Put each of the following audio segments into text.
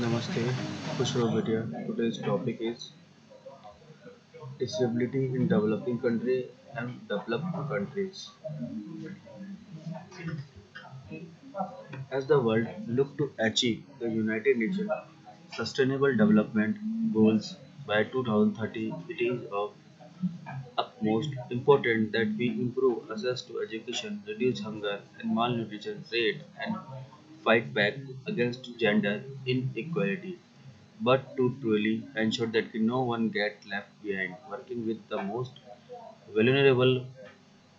Namaste, Kushro Vidya. Today's topic is disability in developing country and developed countries. As the world look to achieve the United Nations Sustainable Development Goals by 2030, it is of utmost important that we improve access to education, reduce hunger and malnutrition rate, and fight back against gender inequality. But to truly ensure that no one gets left behind, working with the most vulnerable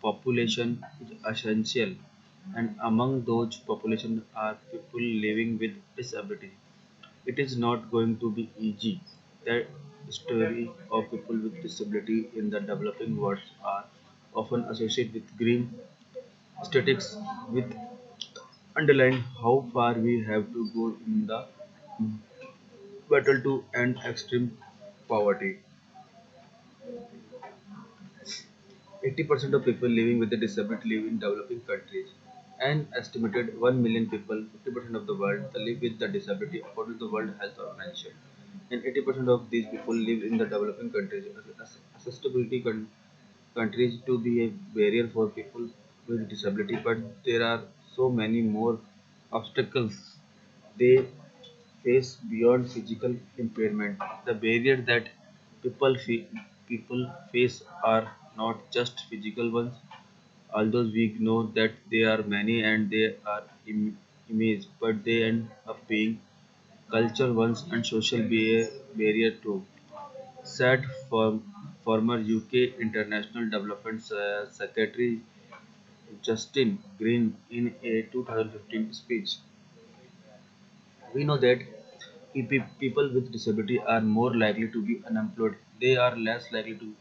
population is essential, and among those population are people living with disability. It is not going to be easy. The story of people with disability in the developing world are often associated with grim statistics with underline how far we have to go in the battle to end extreme poverty. 80% of people living with a disability live in developing countries. An estimated 1 million people, 50% of the world, live with the disability according to the World Health Organization. And 80% of these people live in the developing countries. Accessibility countries to be a barrier for people with disability, but there are so many more obstacles they face beyond physical impairment. The barriers that people face are not just physical ones, although we know that they are many and they are image, but they end up being cultural ones and social barrier too. Said former UK International Development Secretary Justin Green in a 2015 speech. We know that people with disability are more likely to be unemployed. They are less likely to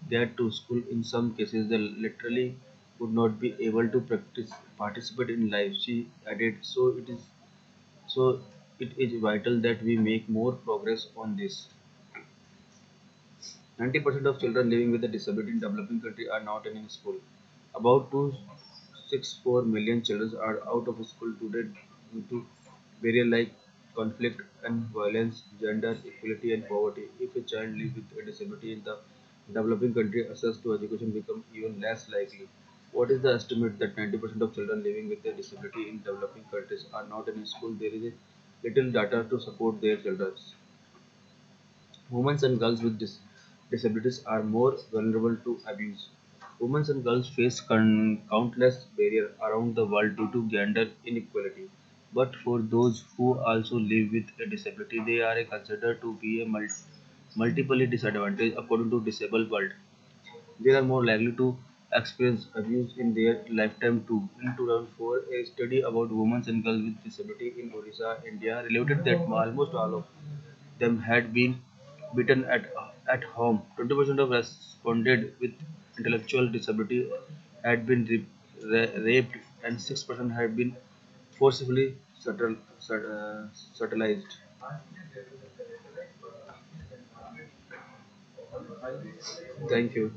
get to school. In some cases, they literally would not be able to participate in life. She added, so it is vital that we make more progress on this. 90% of children living with a disability in developing countries are not in school. About 264 million children are out of school today due to barriers like conflict and violence, gender equality, and poverty. If a child lives with a disability in the developing country, access to education becomes even less likely. What is the estimate that 90% of children living with a disability in developing countries are not in school? There is a little data to support their children. Women and girls with disabilities are more vulnerable to abuse. Women and girls face countless barriers around the world due to gender inequality. But for those who also live with a disability, they are considered to be a multiply disadvantaged according to Disabled World. They are more likely to experience abuse in their lifetime too. In 2004, a study about women and girls with disability in Odisha, India, related that almost all of them had been beaten at home. 20% of responded with intellectual disability had been raped, and 6% had been forcibly subtilized. Thank you.